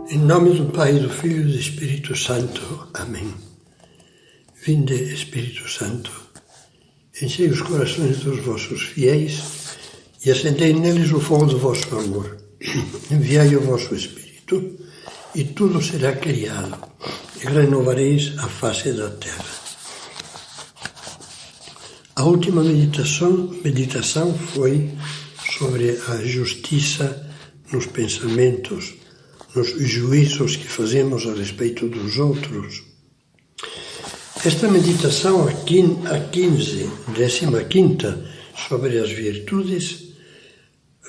Em nome do Pai, do Filho e do Espírito Santo. Amém. Vinde, Espírito Santo, enchei os corações dos vossos fiéis e acendei neles o fogo do vosso amor. Enviai o vosso Espírito e tudo será criado e renovareis a face da terra. A última meditação foi sobre a justiça nos pensamentos, nos juízos que fazemos a respeito dos outros. Esta meditação, a 15ª, sobre as virtudes,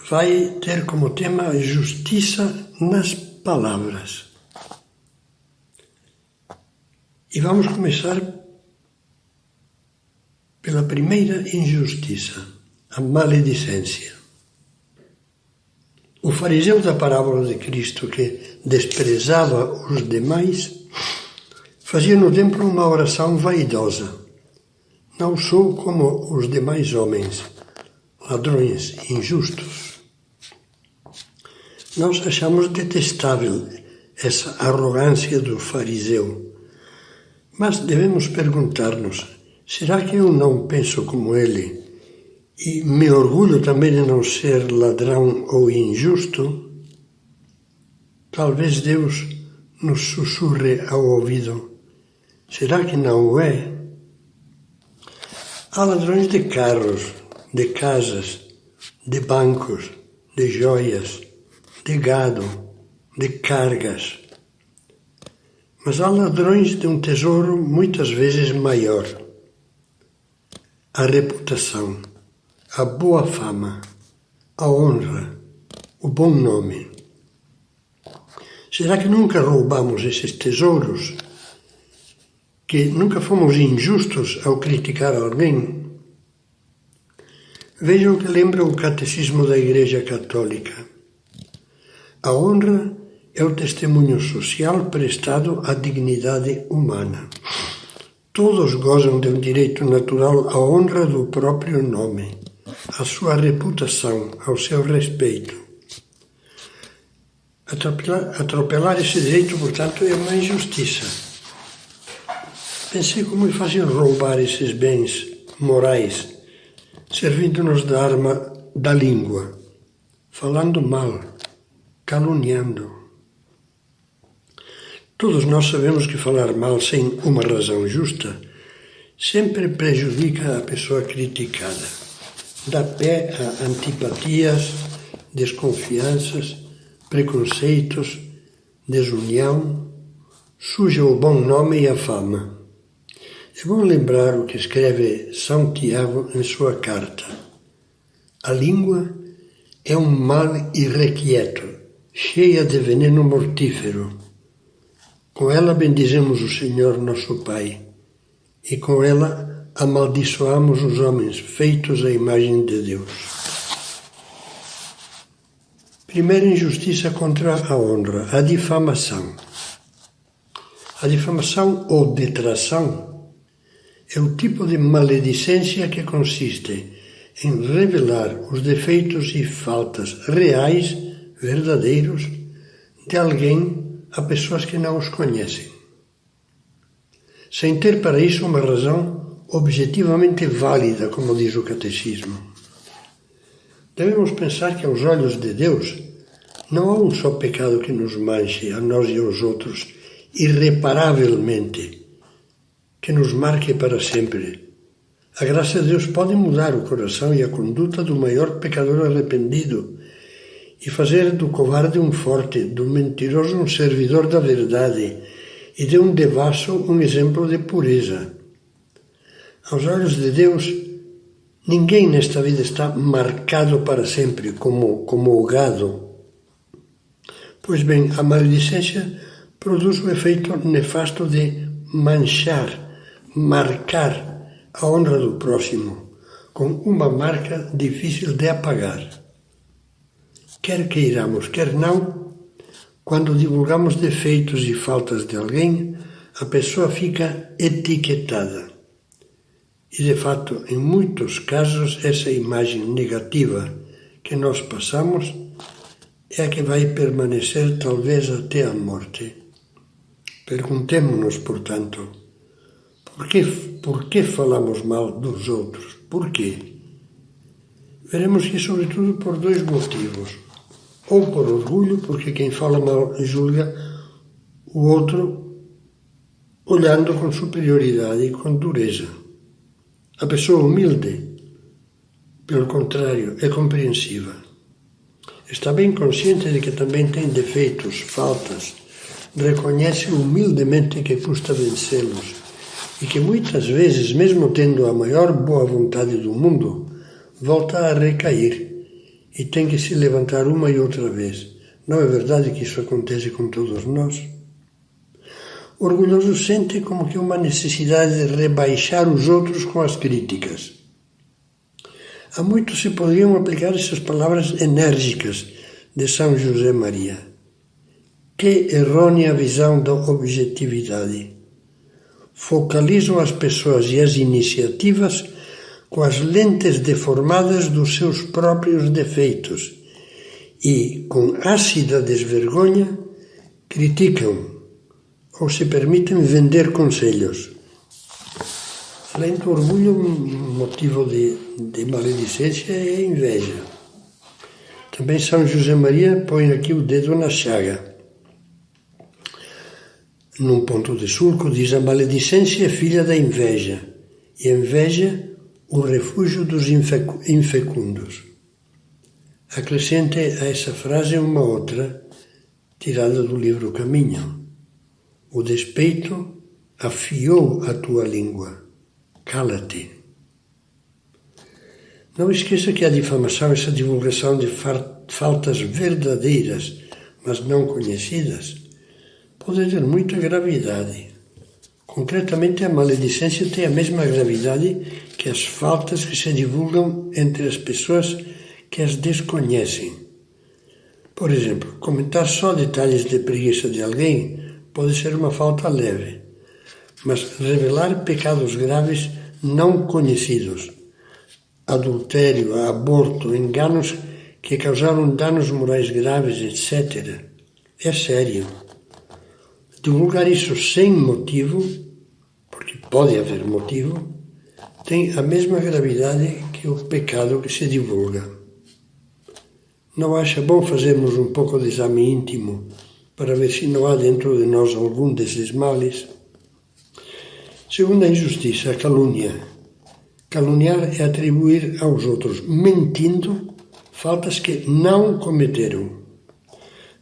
vai ter como tema a justiça nas palavras. E vamos começar pela primeira injustiça, a maledicência. O fariseu da parábola de Cristo, que desprezava os demais, fazia no templo uma oração vaidosa. Não sou como os demais homens, ladrões injustos. Nós achamos detestável essa arrogância do fariseu, mas devemos perguntar-nos: será que eu não penso como ele? E me orgulho também de não ser ladrão ou injusto? Talvez Deus nos sussurre ao ouvido: será que não o é? Há ladrões de carros, de casas, de bancos, de joias, de gado, de cargas. Mas há ladrões de um tesouro muitas vezes maior: a reputação, a boa fama, a honra, o bom nome. Será que nunca roubamos esses tesouros? Que nunca fomos injustos ao criticar alguém? Vejam o que lembra o Catecismo da Igreja Católica. A honra é o testemunho social prestado à dignidade humana. Todos gozam de um direito natural à honra do próprio nome, à sua reputação, ao seu respeito. Atropelar esse direito, portanto, é uma injustiça. Pensei como é fácil roubar esses bens morais, servindo-nos da arma da língua, falando mal, caluniando. Todos nós sabemos que falar mal sem uma razão justa sempre prejudica a pessoa criticada. Dá pé a antipatias, desconfianças, preconceitos, desunião, suja o bom nome e a fama. É bom lembrar o que escreve São Tiago em sua carta. A língua é um mal irrequieto, cheia de veneno mortífero. Com ela bendizemos o Senhor nosso Pai, e com ela amaldiçoamos os homens feitos à imagem de Deus. Primeira injustiça contra a honra, a difamação. A difamação ou detração é o tipo de maledicência que consiste em revelar os defeitos e faltas reais, verdadeiros, de alguém a pessoas que não os conhecem, sem ter para isso uma razão objetivamente válida, como diz o Catecismo. Devemos pensar que aos olhos de Deus não há um só pecado que nos manche, a nós e aos outros, irreparavelmente, que nos marque para sempre. A graça de Deus pode mudar o coração e a conduta do maior pecador arrependido e fazer do covarde um forte, do mentiroso um servidor da verdade e de um devasso um exemplo de pureza. Aos olhos de Deus, ninguém nesta vida está marcado para sempre como o gado. Pois bem, a maledicência produz o efeito nefasto de manchar, marcar a honra do próximo com uma marca difícil de apagar. Quer queiramos, quer não, quando divulgamos defeitos e faltas de alguém, a pessoa fica etiquetada. E, de fato, em muitos casos, essa imagem negativa que nós passamos é a que vai permanecer talvez até a morte. Perguntemo-nos, portanto, por que falamos mal dos outros? Por quê? Veremos que, sobretudo, por dois motivos. Ou por orgulho, porque quem fala mal julga o outro olhando com superioridade e com dureza. A pessoa humilde, pelo contrário, é compreensiva. Está bem consciente de que também tem defeitos, faltas, reconhece humildemente que custa vencê-los e que muitas vezes, mesmo tendo a maior boa vontade do mundo, volta a recair e tem que se levantar uma e outra vez. Não é verdade que isso acontece com todos nós? O orgulhoso sente como que uma necessidade de rebaixar os outros com as críticas. A muito se poderiam aplicar essas palavras enérgicas de São José Maria. Que errônea visão da objetividade! Focalizam as pessoas e as iniciativas com as lentes deformadas dos seus próprios defeitos e, com ácida desvergonha, criticam ou se permitem vender conselhos. Além do orgulho, um motivo de maledicência é a inveja. Também São José Maria põe aqui o dedo na chaga. Num ponto de sulco, diz: a maledicência é filha da inveja, e a inveja o refúgio dos infecundos. Acrescente a essa frase uma outra, tirada do livro Caminho. O despeito afiou a tua língua. Cala-te. Não esqueça que a difamação, essa divulgação de faltas verdadeiras, mas não conhecidas, pode ter muita gravidade. Concretamente, a maledicência tem a mesma gravidade que as faltas que se divulgam entre as pessoas que as desconhecem. Por exemplo, comentar só detalhes de preguiça de alguém pode ser uma falta leve, mas revelar pecados graves não conhecidos, adultério, aborto, enganos que causaram danos morais graves, etc., é sério. Divulgar isso sem motivo, porque pode haver motivo, tem a mesma gravidade que o pecado que se divulga. Não acha bom fazermos um pouco de exame íntimo para ver se não há dentro de nós algum desses males? Segunda injustiça, a calúnia. Caluniar é atribuir aos outros, mentindo, faltas que não cometeram.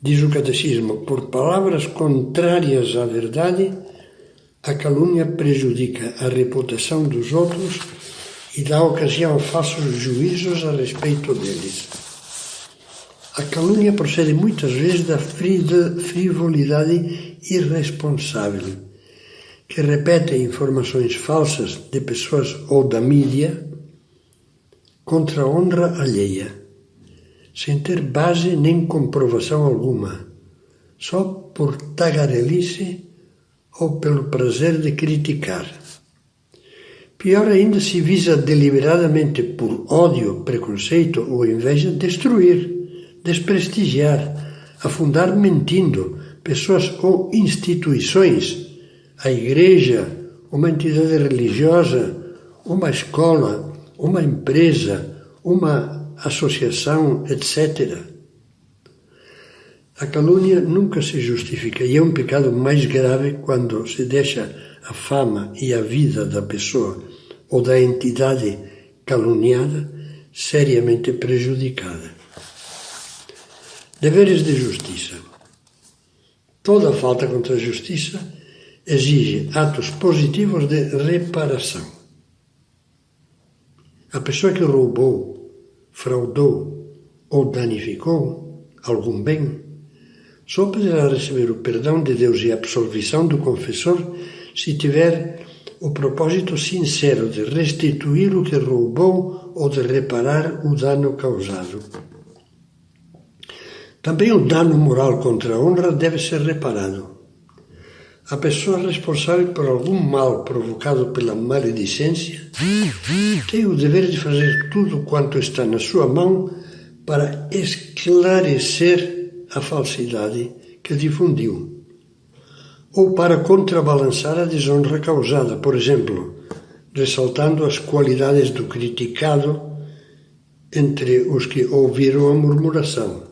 Diz o Catecismo: por palavras contrárias à verdade, a calúnia prejudica a reputação dos outros e dá ocasião a falsos juízos a respeito deles. A calúnia procede muitas vezes da frivolidade irresponsável, que repete informações falsas de pessoas ou da mídia contra a honra alheia, sem ter base nem comprovação alguma, só por tagarelice ou pelo prazer de criticar. Pior ainda se visa deliberadamente, por ódio, preconceito ou inveja, destruir, desprestigiar, afundar mentindo pessoas ou instituições, a igreja, uma entidade religiosa, uma escola, uma empresa, uma associação, etc. A calúnia nunca se justifica e é um pecado mais grave quando se deixa a fama e a vida da pessoa ou da entidade caluniada seriamente prejudicada. Deveres de justiça. Toda falta contra a justiça exige atos positivos de reparação. A pessoa que roubou, fraudou ou danificou algum bem só poderá receber o perdão de Deus e a absolvição do confessor se tiver o propósito sincero de restituir o que roubou ou de reparar o dano causado. Também o dano moral contra a honra deve ser reparado. A pessoa responsável por algum mal provocado pela maledicência tem o dever de fazer tudo quanto está na sua mão para esclarecer a falsidade que difundiu, ou para contrabalançar a desonra causada, por exemplo, ressaltando as qualidades do criticado entre os que ouviram a murmuração.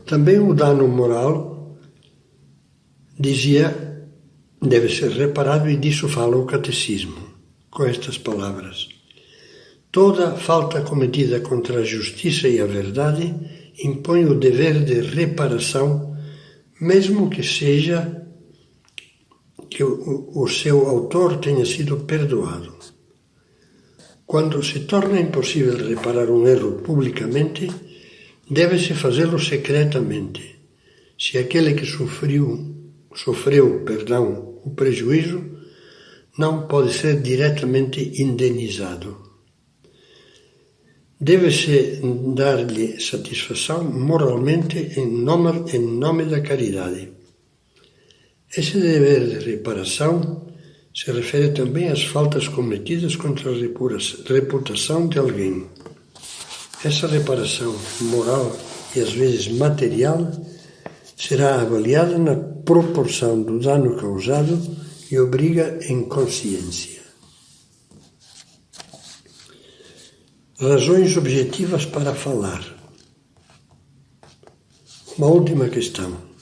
Também o dano moral, dizia, deve ser reparado, e disso fala o Catecismo, com estas palavras: toda falta cometida contra a justiça e a verdade impõe o dever de reparação, mesmo que seja que o seu autor tenha sido perdoado. Quando se torna impossível reparar um erro publicamente, deve-se fazê-lo secretamente, se aquele que sofreu o prejuízo não pode ser diretamente indenizado. Deve-se dar-lhe satisfação moralmente em nome da caridade. Esse dever de reparação se refere também às faltas cometidas contra a reputação de alguém. Essa reparação moral e às vezes material será avaliada na proporção do dano causado e obriga em consciência. Razões objetivas para falar. Uma última questão.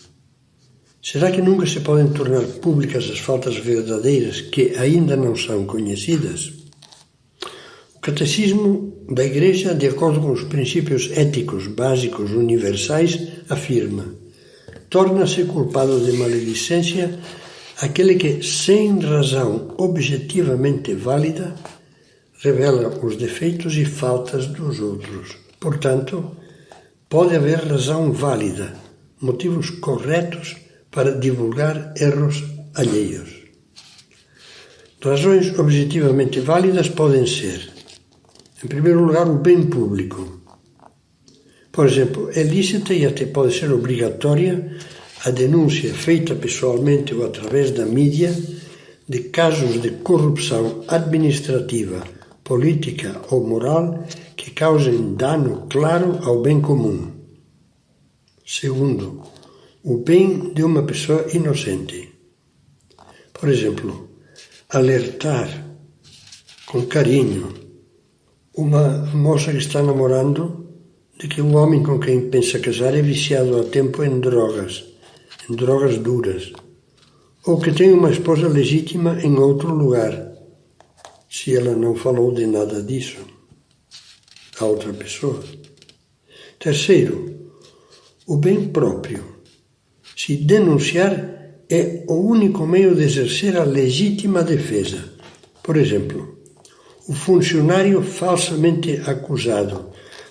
Será que nunca se podem tornar públicas as faltas verdadeiras que ainda não são conhecidas? O Catecismo da Igreja, de acordo com os princípios éticos básicos universais, afirma: torna-se culpado de maledicência aquele que, sem razão objetivamente válida, revela os defeitos e faltas dos outros. Portanto, pode haver razão válida, motivos corretos para divulgar erros alheios. Razões objetivamente válidas podem ser, em primeiro lugar, o bem público. Por exemplo, é lícita e até pode ser obrigatória a denúncia feita pessoalmente ou através da mídia de casos de corrupção administrativa, política ou moral que causem dano claro ao bem comum. Segundo, o bem de uma pessoa inocente. Por exemplo, alertar com carinho uma moça que está namorando de que o homem com quem pensa casar é viciado há tempo em drogas duras, ou que tem uma esposa legítima em outro lugar, se ela não falou de nada disso a outra pessoa. Terceiro, o bem próprio. Se denunciar é o único meio de exercer a legítima defesa. Por exemplo, o funcionário falsamente acusado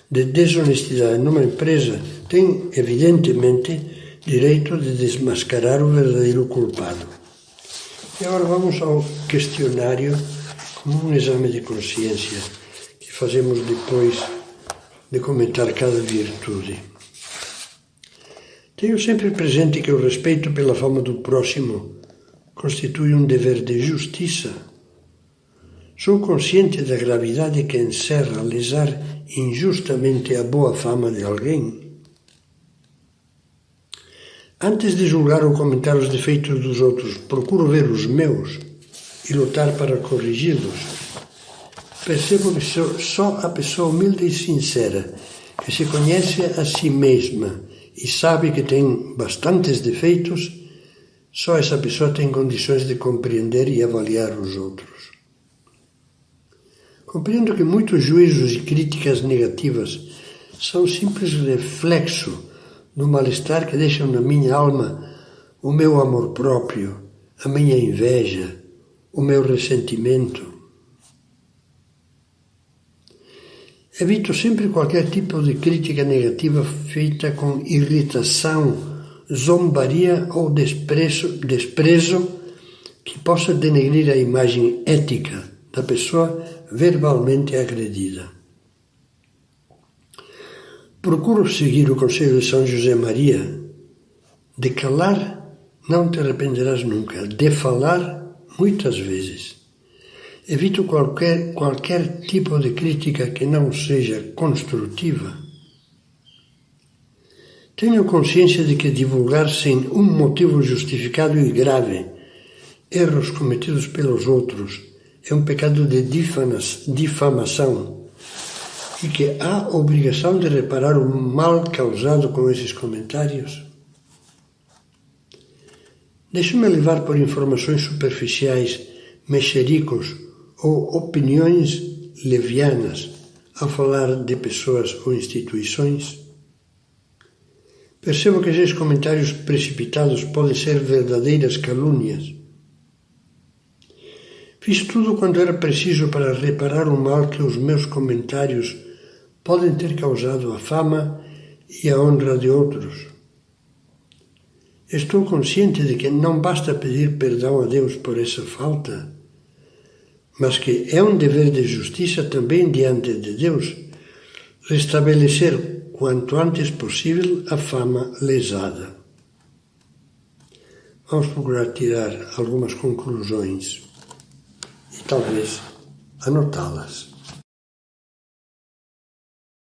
de desonestidade numa empresa tem, evidentemente, direito de desmascarar o verdadeiro culpado. E agora vamos ao questionário, como um exame de consciência que fazemos depois de comentar cada virtude. Tenho sempre presente que o respeito pela fama do próximo constitui um dever de justiça. Sou consciente da gravidade que encerra lesar injustamente a boa fama de alguém. Antes de julgar ou comentar os defeitos dos outros, procuro ver os meus e lutar para corrigi-los. Percebo que só a pessoa humilde e sincera, que se conhece a si mesma e sabe que tem bastantes defeitos, só essa pessoa tem condições de compreender e avaliar os outros. Compreendo que muitos juízos e críticas negativas são simples reflexo do mal-estar que deixam na minha alma o meu amor próprio, a minha inveja, o meu ressentimento. Evito sempre qualquer tipo de crítica negativa feita com irritação, zombaria ou desprezo que possa denegrir a imagem ética da pessoa verbalmente agredida. Procuro seguir o conselho de São José Maria: de calar não te arrependerás nunca, de falar muitas vezes. Evito qualquer tipo de crítica que não seja construtiva. Tenho consciência de que divulgar sem um motivo justificado e grave erros cometidos pelos outros é um pecado de difamação e que há obrigação de reparar o mal causado com esses comentários. Deixo-me levar por informações superficiais, mexericos ou opiniões levianas ao falar de pessoas ou instituições? Percebo que esses comentários precipitados podem ser verdadeiras calúnias. Fiz tudo quanto era preciso para reparar o mal que os meus comentários podem ter causado à fama e à honra de outros. Estou consciente de que não basta pedir perdão a Deus por essa falta, mas que é um dever de justiça também diante de Deus restabelecer quanto antes possível a fama lesada. Vamos procurar tirar algumas conclusões e talvez anotá-las.